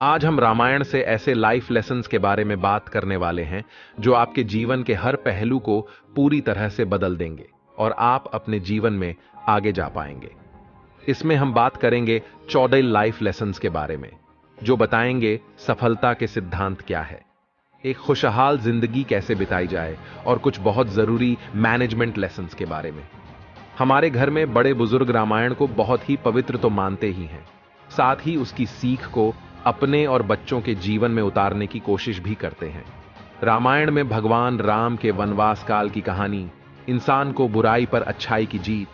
आज हम रामायण से ऐसे लाइफ लेसन्स के बारे में बात करने वाले हैं जो आपके जीवन के हर पहलू को पूरी तरह से बदल देंगे और आप अपने जीवन में आगे जा पाएंगे। इसमें हम बात करेंगे 14 लाइफ लेसन्स के बारे में जो बताएंगे सफलता के सिद्धांत क्या है, एक खुशहाल जिंदगी कैसे बिताई जाए और कुछ बहुत जरूरी मैनेजमेंट लेसन्स के बारे में। हमारे घर में बड़े बुजुर्ग रामायण को बहुत ही पवित्र तो मानते ही हैं, साथ ही उसकी सीख को अपने और बच्चों के जीवन में उतारने की कोशिश भी करते हैं। रामायण में भगवान राम के वनवास काल की कहानी, इंसान को बुराई पर अच्छाई की जीत,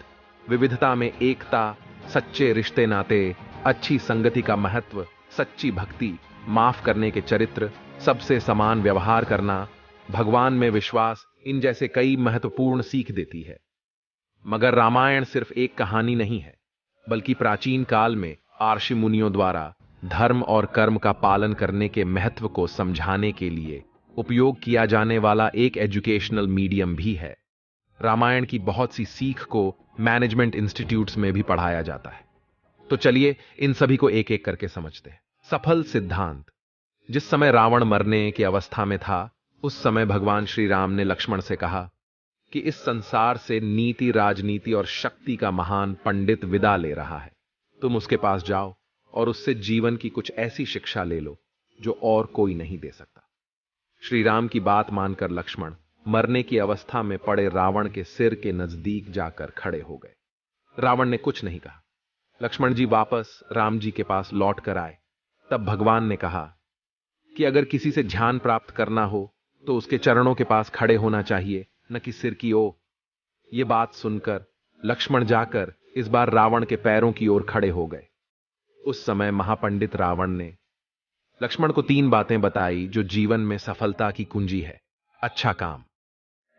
विविधता में एकता, सच्चे रिश्ते नाते, अच्छी संगति का महत्व, सच्ची भक्ति, माफ करने के चरित्र, सबसे समान व्यवहार करना, भगवान में विश्वास, इन जैसे कई महत्वपूर्ण सीख देती है। मगर रामायण सिर्फ एक कहानी नहीं है, बल्कि प्राचीन काल में आर्षि मुनियों द्वारा धर्म और कर्म का पालन करने के महत्व को समझाने के लिए उपयोग किया जाने वाला एक एजुकेशनल मीडियम भी है। रामायण की बहुत सी सीख को मैनेजमेंट इंस्टीट्यूट्स में भी पढ़ाया जाता है। तो चलिए इन सभी को एक एक करके समझते हैं। सफल सिद्धांत। जिस समय रावण मरने की अवस्था में था, उस समय भगवान श्री राम ने लक्ष्मण से कहा कि इस संसार से नीति, राजनीति और शक्ति का महान पंडित विदा ले रहा है। तुम उसके पास जाओ और उससे जीवन की कुछ ऐसी शिक्षा ले लो जो और कोई नहीं दे सकता। श्री राम की बात मानकर लक्ष्मण मरने की अवस्था में पड़े रावण के सिर के नजदीक जाकर खड़े हो गए। रावण ने कुछ नहीं कहा। लक्ष्मण जी वापस राम जी के पास लौट कर आए। तब भगवान ने कहा कि अगर किसी से ध्यान प्राप्त करना हो तो उसके चरणों के पास खड़े होना चाहिए, न कि सिर की ओर। यह बात सुनकर लक्ष्मण जाकर इस बार रावण के पैरों की ओर खड़े हो गए। उस समय महापंडित रावण ने लक्ष्मण को 3 बातें बताई जो जीवन में सफलता की कुंजी है। अच्छा काम।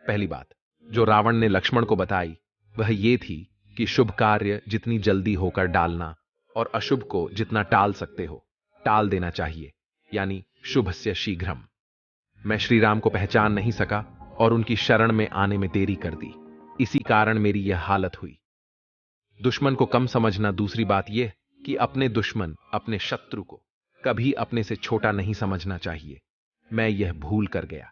पहली बात जो रावण ने लक्ष्मण को बताई वह यह थी कि शुभ कार्य जितनी जल्दी होकर डालना और अशुभ को जितना टाल सकते हो टाल देना चाहिए, यानी शुभस्य शीघ्रम। मैं श्री राम को पहचान नहीं सका और उनकी शरण में आने में देरी कर दी, इसी कारण मेरी यह हालत हुई। दुश्मन को कम समझना। दूसरी बात यह कि अपने दुश्मन, अपने शत्रु को कभी अपने से छोटा नहीं समझना चाहिए। मैं यह भूल कर गया।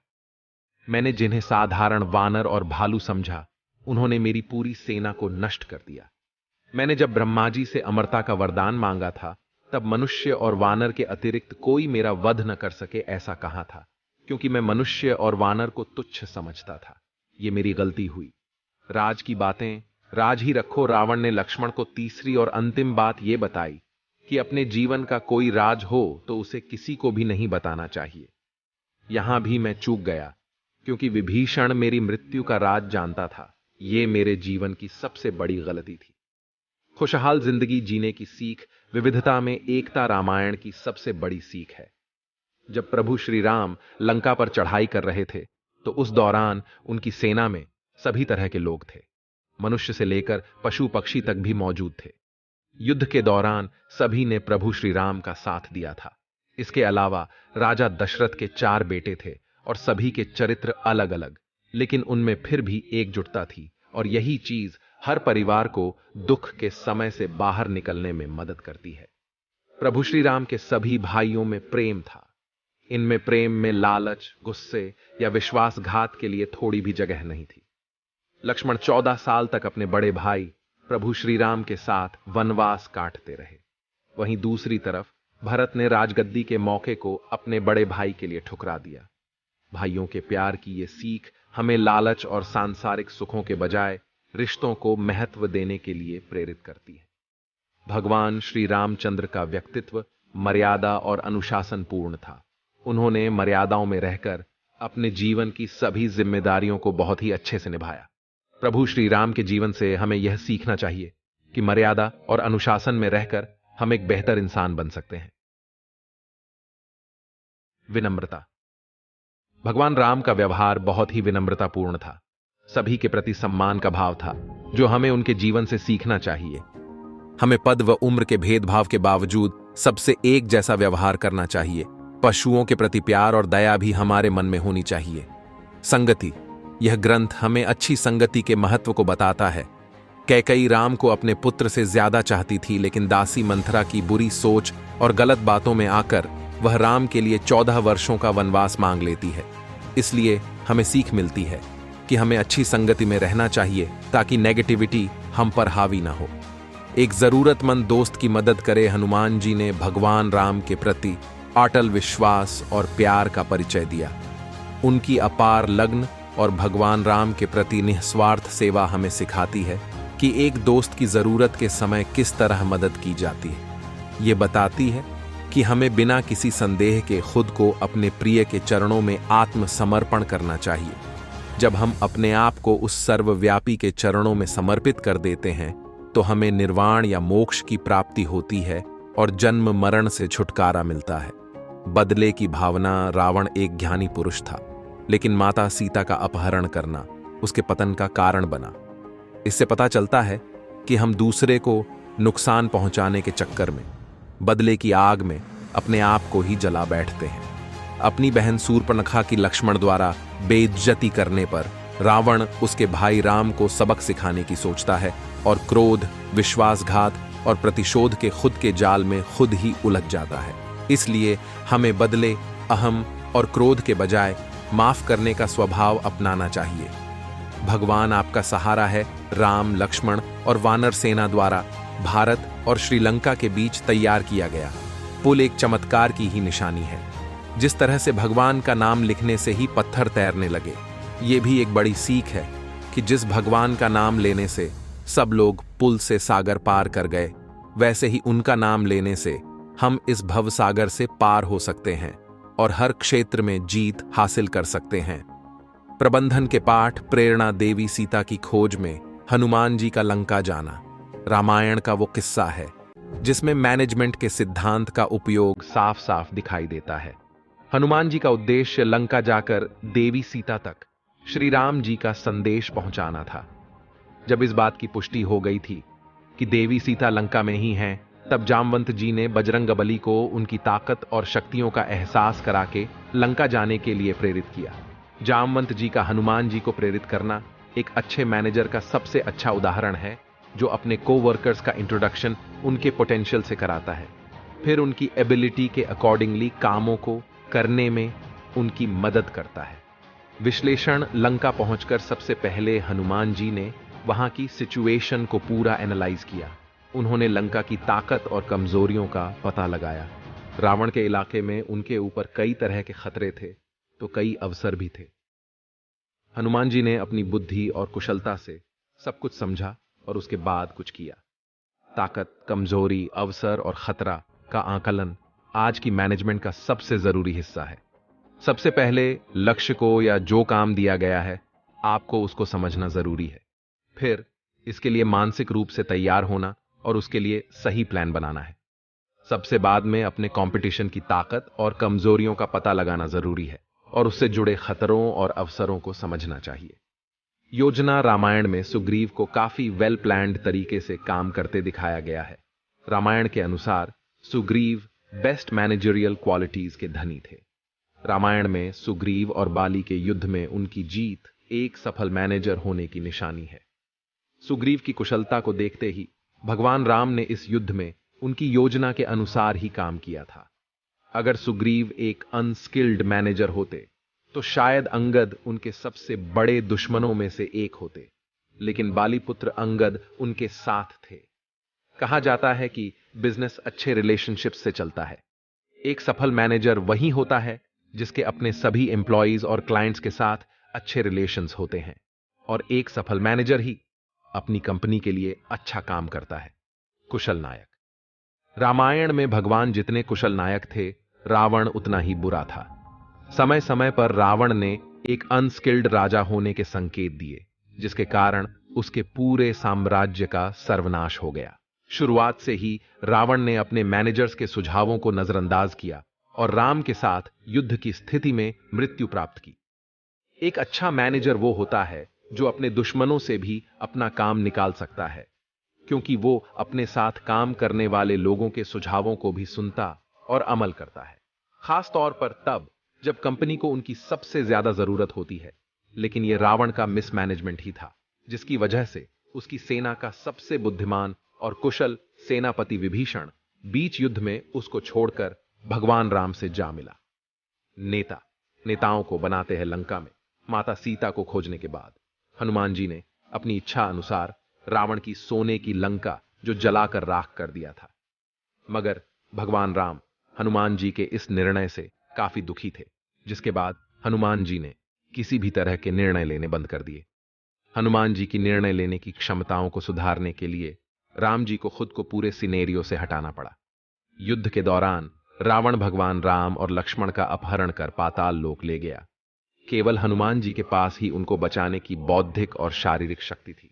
मैंने जिन्हें साधारण वानर और भालू समझा, उन्होंने मेरी पूरी सेना को नष्ट कर दिया। मैंने जब ब्रह्मा जी से अमरता का वरदान मांगा था, तब मनुष्य और वानर के अतिरिक्त कोई मेरा वध न कर सके ऐसा कहा था, क्योंकि मैं मनुष्य और वानर को तुच्छ समझता था। यह मेरी गलती हुई। राज की बातें राज ही रखो। रावण ने लक्ष्मण को तीसरी और अंतिम बात यह बताई कि अपने जीवन का कोई राज हो तो उसे किसी को भी नहीं बताना चाहिए। यहां भी मैं चूक गया, क्योंकि विभीषण मेरी मृत्यु का राज जानता था। यह मेरे जीवन की सबसे बड़ी गलती थी। खुशहाल जिंदगी जीने की सीख, विविधता में एकता रामायण की सबसे बड़ी सीख है। जब प्रभु श्री राम लंका पर चढ़ाई कर रहे थे तो उस दौरान उनकी सेना में सभी तरह के लोग थे। मनुष्य से लेकर पशु पक्षी तक भी मौजूद थे। युद्ध के दौरान सभी ने प्रभु श्री राम का साथ दिया था। इसके अलावा राजा दशरथ के 4 बेटे थे और सभी के चरित्र अलग अलग, लेकिन उनमें फिर भी एकजुटता थी और यही चीज हर परिवार को दुख के समय से बाहर निकलने में मदद करती है। प्रभु श्री राम के सभी भाइयों में प्रेम था। इनमें प्रेम में लालच, गुस्से या विश्वासघात के लिए थोड़ी भी जगह नहीं थी। लक्ष्मण 14 साल तक अपने बड़े भाई प्रभु श्री राम के साथ वनवास काटते रहे। वहीं दूसरी तरफ भरत ने राजगद्दी के मौके को अपने बड़े भाई के लिए ठुकरा दिया। भाइयों के प्यार की यह सीख हमें लालच और सांसारिक सुखों के बजाय रिश्तों को महत्व देने के लिए प्रेरित करती है। भगवान श्री रामचंद्र का व्यक्तित्व मर्यादा और अनुशासन पूर्ण था। उन्होंने मर्यादाओं में रहकर अपने जीवन की सभी जिम्मेदारियों को बहुत ही अच्छे से निभाया। प्रभु श्री राम के जीवन से हमें यह सीखना चाहिए कि मर्यादा और अनुशासन में रहकर हम एक बेहतर इंसान बन सकते हैं। विनम्रता। भगवान राम का व्यवहार बहुत ही विनम्रतापूर्ण था। सभी के प्रति सम्मान का भाव था, जो हमें उनके जीवन से सीखना चाहिए। हमें पद व उम्र के भेदभाव के बावजूद सबसे एक जैसा व्यवहार करना चाहिए। पशुओं के प्रति प्यार और दया भी हमारे मन में होनी चाहिए। संगति। यह ग्रंथ हमें अच्छी संगति के महत्व को बताता है। कैकई राम को अपने पुत्र से ज्यादा चाहती थी, लेकिन दासी मंथरा की बुरी सोच और गलत बातों में आकर वह राम के लिए 14 वर्षों का वनवास मांग लेती है। इसलिए हमें सीख मिलती है कि हमें अच्छी संगति में रहना चाहिए ताकि नेगेटिविटी हम पर हावी ना हो। एक जरूरतमंद दोस्त की मदद करे हनुमान जी ने भगवान राम के प्रति अटल विश्वास और प्यार का परिचय दिया। उनकी अपार लगन और भगवान राम के प्रति निस्वार्थ सेवा हमें सिखाती है कि एक दोस्त की जरूरत के समय किस तरह मदद की जाती है। ये बताती है कि हमें बिना किसी संदेह के खुद को अपने प्रिय के चरणों में आत्मसमर्पण करना चाहिए। जब हम अपने आप को उस सर्वव्यापी के चरणों में समर्पित कर देते हैं तो हमें निर्वाण या मोक्ष की प्राप्ति होती है और जन्म मरण से छुटकारा मिलता है। बदले की भावना, रावण एक ज्ञानी पुरुष था, लेकिन माता सीता का अपहरण करना उसके पतन का कारण बना। इससे पता चलता है कि हम दूसरे को नुकसान पहुंचाने के चक्कर में, बदले की आग में अपने आप को ही जला बैठते हैं। अपनी बहन शूर्पणखा की लक्ष्मण द्वारा बेइज्जती करने पर रावण उसके भाई राम को सबक सिखाने की सोचता है और क्रोध, विश्वासघात और प्रतिशोध के खुद के जाल में खुद ही उलझ जाता है। इसलिए हमें बदले, अहम और क्रोध के बजाय माफ करने का स्वभाव अपनाना चाहिए। भगवान आपका सहारा है राम, लक्ष्मण और वानर सेना द्वारा भारत और श्रीलंका के बीच तैयार किया गया पुल एक चमत्कार की ही निशानी है। जिस तरह से भगवान का नाम लिखने से ही पत्थर तैरने लगे, ये भी एक बड़ी सीख है कि जिस भगवान का नाम लेने से सब लोग पुल से सागर पार कर गए, वैसे ही उनका नाम लेने से हम इस भवसागर से पार हो सकते हैं और हर क्षेत्र में जीत हासिल कर सकते हैं। प्रबंधन के पाठ प्रेरणा देवी सीता की खोज में हनुमान जी का लंका जाना रामायण का वो किस्सा है जिसमें मैनेजमेंट के सिद्धांत का उपयोग साफ साफ दिखाई देता है। हनुमान जी का उद्देश्य लंका जाकर देवी सीता तक श्री राम जी का संदेश पहुंचाना था। जब इस बात की पुष्टि हो गई थी कि देवी सीता लंका में ही हैं, तब जामवंत जी ने बजरंगबली को उनकी ताकत और शक्तियों का एहसास करा के लंका जाने के लिए प्रेरित किया। जामवंत जी का हनुमान जी को प्रेरित करना एक अच्छे मैनेजर का सबसे अच्छा उदाहरण है, जो अपने कोवर्कर्स का इंट्रोडक्शन उनके पोटेंशियल से कराता है, फिर उनकी एबिलिटी के अकॉर्डिंगली कामों को करने में उनकी मदद करता है। विश्लेषण लंका पहुंचकर सबसे पहले हनुमान जी ने वहां की सिचुएशन को पूरा एनालाइज किया। उन्होंने लंका की ताकत और कमजोरियों का पता लगाया। रावण के इलाके में उनके ऊपर कई तरह के खतरे थे तो कई अवसर भी थे। हनुमान जी ने अपनी बुद्धि और कुशलता से सब कुछ समझा और उसके बाद कुछ किया। ताकत, कमजोरी, अवसर और खतरा का आकलन आज की मैनेजमेंट का सबसे जरूरी हिस्सा है। सबसे पहले लक्ष्य को या जो काम दिया गया है आपको उसको समझना जरूरी है। फिर इसके लिए मानसिक रूप से तैयार होना और उसके लिए सही प्लान बनाना है। सबसे बाद में अपने कंपटीशन की ताकत और कमजोरियों का पता लगाना जरूरी है और उससे जुड़े खतरों और अवसरों को समझना चाहिए। योजना रामायण में सुग्रीव को काफी वेल प्लान्ड तरीके से काम करते दिखाया गया है। रामायण के अनुसार सुग्रीव बेस्ट मैनेजरियल क्वालिटीज के धनी थे। रामायण में सुग्रीव और बाली के युद्ध में उनकी जीत एक सफल मैनेजर होने की निशानी है। सुग्रीव की कुशलता को देखते ही भगवान राम ने इस युद्ध में उनकी योजना के अनुसार ही काम किया था। अगर सुग्रीव एक अनस्किल्ड मैनेजर होते तो शायद अंगद उनके सबसे बड़े दुश्मनों में से एक होते, लेकिन बालीपुत्र अंगद उनके साथ थे। कहा जाता है कि बिजनेस अच्छे रिलेशनशिप से चलता है। एक सफल मैनेजर वही होता है जिसके अपने सभी एम्प्लॉइज और क्लाइंट्स के साथ अच्छे रिलेशंस होते हैं, और एक सफल मैनेजर ही अपनी कंपनी के लिए अच्छा काम करता है। कुशल नायक। रामायण में भगवान जितने कुशल नायक थे, रावण उतना ही बुरा था। समय समय पर रावण ने एक अनस्किल्ड राजा होने के संकेत दिए, जिसके कारण उसके पूरे साम्राज्य का सर्वनाश हो गया। शुरुआत से ही रावण ने अपने मैनेजर्स के सुझावों को नजरअंदाज किया और राम के साथ युद्ध की स्थिति में मृत्यु प्राप्त की। एक अच्छा मैनेजर वो होता है जो अपने दुश्मनों से भी अपना काम निकाल सकता है, क्योंकि वो अपने साथ काम करने वाले लोगों के सुझावों को भी सुनता और अमल करता है, खास तौर पर तब जब कंपनी को उनकी सबसे ज्यादा जरूरत होती है। लेकिन यह रावण का मिसमैनेजमेंट ही था, जिसकी वजह से उसकी सेना का सबसे बुद्धिमान और कुशल सेनापति विभीषण बीच युद्ध में उसको छोड़कर भगवान राम से जा मिला। नेताओं को बनाते हैं लंका में। माता सीता को खोजने के बाद हनुमान जी ने अपनी इच्छा अनुसार रावण की सोने की लंका जो जलाकर राख कर दिया था। मगर भगवान राम हनुमान जी के इस निर्णय से काफी दुखी थे, जिसके बाद हनुमान जी ने किसी भी तरह के निर्णय लेने बंद कर दिए। हनुमान जी की निर्णय लेने की क्षमताओं को सुधारने के लिए राम जी को खुद को पूरे सिनेरियो से हटाना पड़ा। युद्ध के दौरान रावण भगवान राम और लक्ष्मण का अपहरण कर पाताल लोक ले गया। केवल हनुमान जी के पास ही उनको बचाने की बौद्धिक और शारीरिक शक्ति थी।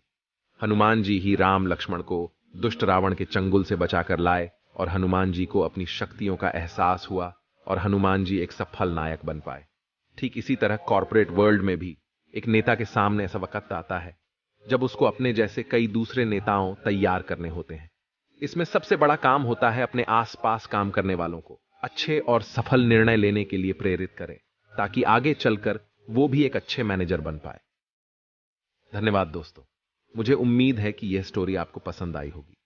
हनुमान जी ही राम लक्ष्मण को दुष्ट रावण के चंगुल से बचाकर लाए और हनुमान जी को अपनी शक्तियों का एहसास हुआ और हनुमान जी एक सफल नायक बन पाए। ठीक इसी तरह कॉर्पोरेट वर्ल्ड में भी एक नेता के सामने ऐसा वक्त आता है जब उसको अपने जैसे कई दूसरे नेताओं तैयार करने होते हैं। इसमें सबसे बड़ा काम होता है अपने आसपास काम करने वालों को अच्छे और सफल निर्णय लेने के लिए प्रेरित करें, ताकि आगे चलकर वो भी एक अच्छे मैनेजर बन पाए। धन्यवाद दोस्तों। मुझे उम्मीद है कि यह स्टोरी आपको पसंद आई होगी।